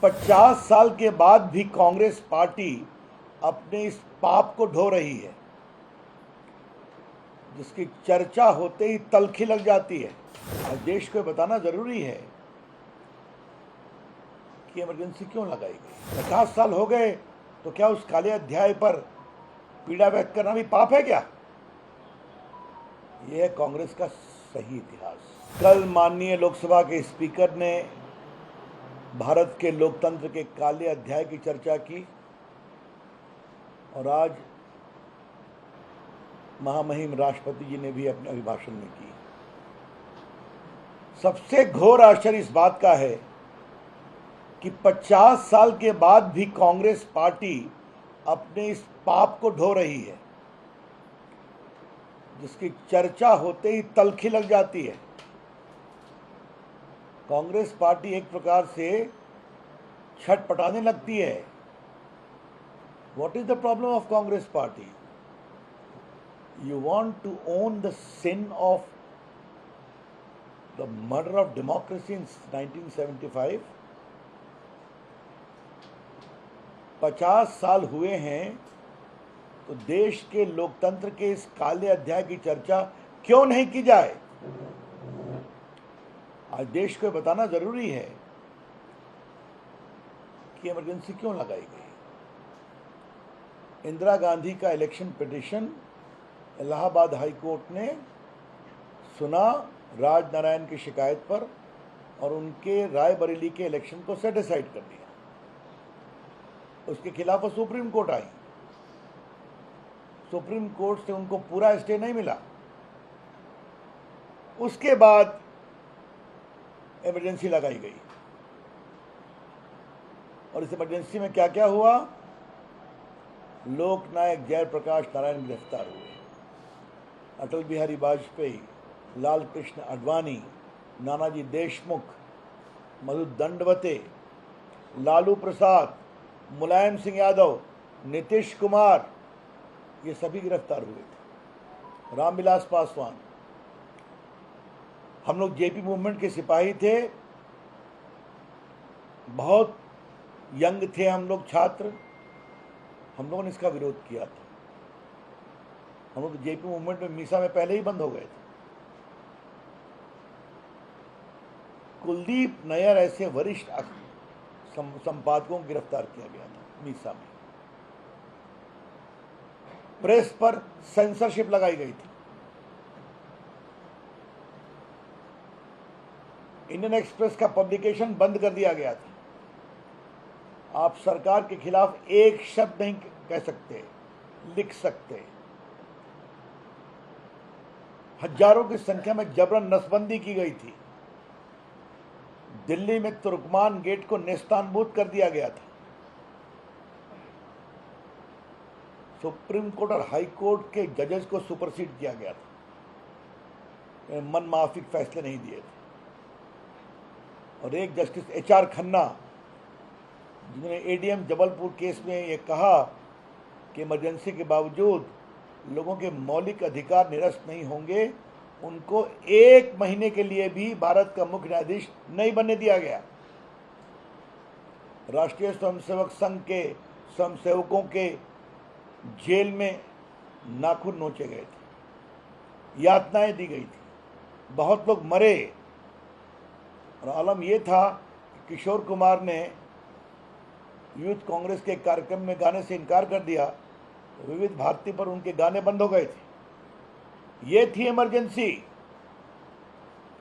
50 साल के बाद भी कांग्रेस पार्टी अपने इस पाप को ढो रही है, जिसकी चर्चा होते ही तल्खी लग जाती है। आज देश को बताना जरूरी है कि इमरजेंसी क्यों लगाई गई। 50 साल हो गए तो क्या उस काले अध्याय पर पीड़ा व्यक्त करना भी पाप है क्या? यह है कांग्रेस का सही इतिहास। कल माननीय लोकसभा के स्पीकर ने भारत के लोकतंत्र के काले अध्याय की चर्चा की और आज महामहिम राष्ट्रपति जी ने भी अपने अभिभाषण में की। सबसे घोर आश्चर्य इस बात का है कि 50 साल के बाद भी कांग्रेस पार्टी अपने इस पाप को ढो रही है, जिसकी चर्चा होते ही तल्खी लग जाती है। कांग्रेस पार्टी एक प्रकार से छटपटाने लगती है। What is the problem of Congress party? You want to own the sin of the murder of democracy in 1975? 50 साल हुए हैं तो देश के लोकतंत्र के इस काले अध्याय की चर्चा क्यों नहीं की जाए? आज देश को बताना जरूरी है कि इमरजेंसी क्यों लगाई गई। इंदिरा गांधी का election petition Allahabad high court ने सुना राजनारायण की शिकायत पर और उनके रायबरेली के इलेक्शन को सेटिसाइड कर दिया। उसके खिलाफ सुप्रीम कोर्ट आई। सुप्रीम कोर्ट से उनको पूरा स्टे नहीं मिला। उसके बाद इमरजेंसी लगाई गई और इस इमरजेंसी में क्या क्या हुआ? लोकनायक जयप्रकाश नारायण गिरफ्तार हुए, अटल बिहारी वाजपेयी, लाल कृष्ण आडवाणी, नानाजी देशमुख, मधु दंडवते, लालू प्रसाद, मुलायम सिंह यादव, नीतीश कुमार, ये सभी गिरफ्तार हुए थे। रामविलास पासवान। हम लोग जेपी मूवमेंट के सिपाही थे, बहुत यंग थे हम लोग छात्र। हम लोगों ने इसका विरोध किया था। हम लोग जेपी मूवमेंट में मीसा में पहले ही बंद हो गए थे। कुलदीप नैयर ऐसे वरिष्ठ संपादकों को गिरफ्तार किया गया था मीसा में। प्रेस पर सेंसरशिप लगाई गई थी। इंडियन एक्सप्रेस का पब्लिकेशन बंद कर दिया गया था। आप सरकार के खिलाफ एक शब्द नहीं कह सकते, लिख सकते। हजारों की संख्या में जबरन नसबंदी की गई थी। दिल्ली में तुर्कमान गेट को नेस्तानबूद कर दिया गया था। सुप्रीम कोर्ट और हाई कोर्ट के जजेस को सुपरसीड किया गया था। मन माफिक फैसले नहीं दिए थे। और एक जस्टिस HR खन्ना, जिन्होंने ADM जबलपुर केस में ये कहा कि इमरजेंसी के बावजूद लोगों के मौलिक अधिकार निरस्त नहीं होंगे, उनको 1 महीने के लिए भी भारत का मुख्य न्यायाधीश नहीं बनने दिया गया। राष्ट्रीय स्वयंसेवक संघ के स्वयंसेवकों के जेल में नाखून नोचे गए थे, यातनाएं दी गई थी, बहुत लोग मरे। और आलम यह था कि किशोर कुमार ने यूथ कांग्रेस के कार्यक्रम में गाने से इनकार कर दिया, तो विविध भारती पर उनके गाने बंद हो गए थे। ये थी इमरजेंसी,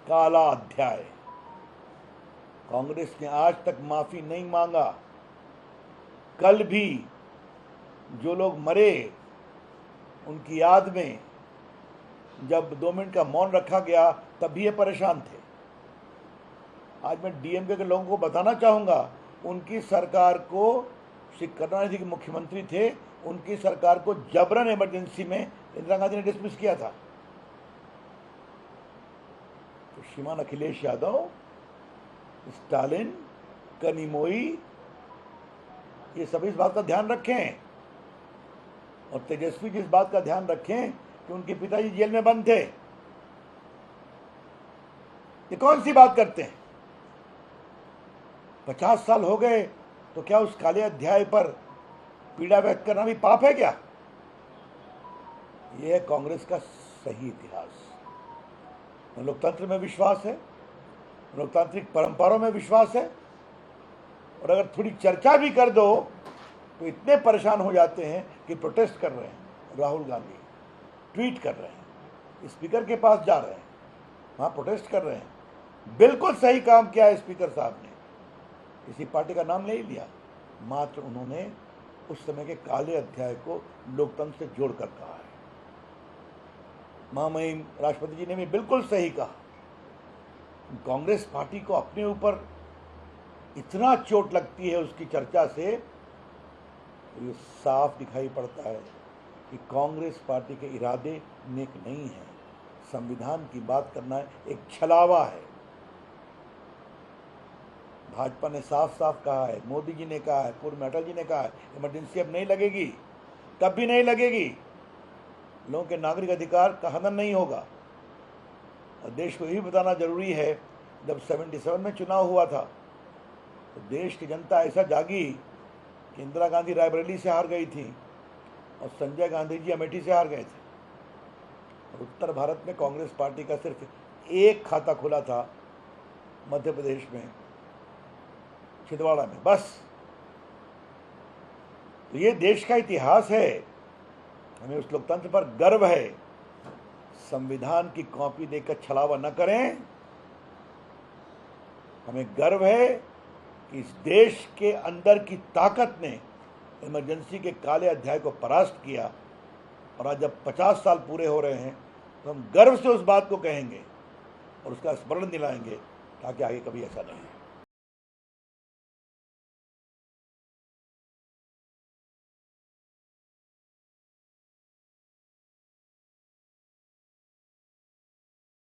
काला अध्याय। कांग्रेस ने आज तक माफी नहीं मांगा। कल भी जो लोग मरे उनकी याद में जब 2 मिनट का मौन रखा गया तब भी ये परेशान थे। आज मैं DMK के लोगों को बताना चाहूंगा, उनकी सरकार को, श्री करुणानिधि के मुख्यमंत्री थे, उनकी सरकार को जबरन इमरजेंसी में इंदिरा गांधी ने डिसमिस किया था। तो श्रीमान अखिलेश यादव, स्टालिन, कनिमोई, ये सभी इस बात का ध्यान रखें। और तेजस्वी जी इस बात का ध्यान रखें कि उनके पिताजी जेल में बंद थे। ये कौन सी बात करते हैं? 50 साल हो गए तो क्या उस काले अध्याय पर पीड़ा व्यक्त करना भी पाप है क्या? यह है कांग्रेस का सही इतिहास। लोकतंत्र में विश्वास है, लोकतांत्रिक परंपराओं में विश्वास है, और अगर थोड़ी चर्चा भी कर दो तो इतने परेशान हो जाते हैं कि प्रोटेस्ट कर रहे हैं। राहुल गांधी ट्वीट कर रहे हैं, स्पीकर के पास जा रहे हैं, वहाँ प्रोटेस्ट कर रहे हैं। बिल्कुल सही काम किया है स्पीकर साहब ने, किसी पार्टी का नाम नहीं लिया, मात्र उन्होंने उस समय के काले अध्याय को लोकतंत्र से जोड़कर कहा है। महामहिम राष्ट्रपति जी ने भी बिल्कुल सही कहा। कांग्रेस पार्टी को अपने ऊपर इतना चोट लगती है उसकी चर्चा से, तो ये साफ दिखाई पड़ता है कि कांग्रेस पार्टी के इरादे नेक नहीं हैं। संविधान की बात करना एक छलावा है। भाजपा ने साफ साफ कहा है, मोदी जी ने कहा है, पूर्व में अटल जी ने कहा है, इमरजेंसी अब नहीं लगेगी, कभी नहीं लगेगी। लोगों के नागरिक अधिकार का हनन नहीं होगा। और देश को यही बताना जरूरी है, जब 77 में चुनाव हुआ था तो देश की जनता ऐसा जागी कि इंदिरा गांधी रायबरेली से हार गई थी और संजय गांधी जी अमेठी से हार गए थे। और उत्तर भारत में कांग्रेस पार्टी का सिर्फ एक खाता खुला था, मध्य प्रदेश में छिंदवाड़ा में, बस। तो ये देश का इतिहास है, हमें उस लोकतंत्र पर गर्व है। संविधान की कॉपी देकर छलावा न करें। हमें गर्व है कि इस देश के अंदर की ताकत ने इमरजेंसी के काले अध्याय को परास्त किया, और आज जब 50 साल पूरे हो रहे हैं तो हम गर्व से उस बात को कहेंगे और उसका स्मरण दिलाएंगे, ताकि आगे कभी ऐसा नहीं हो।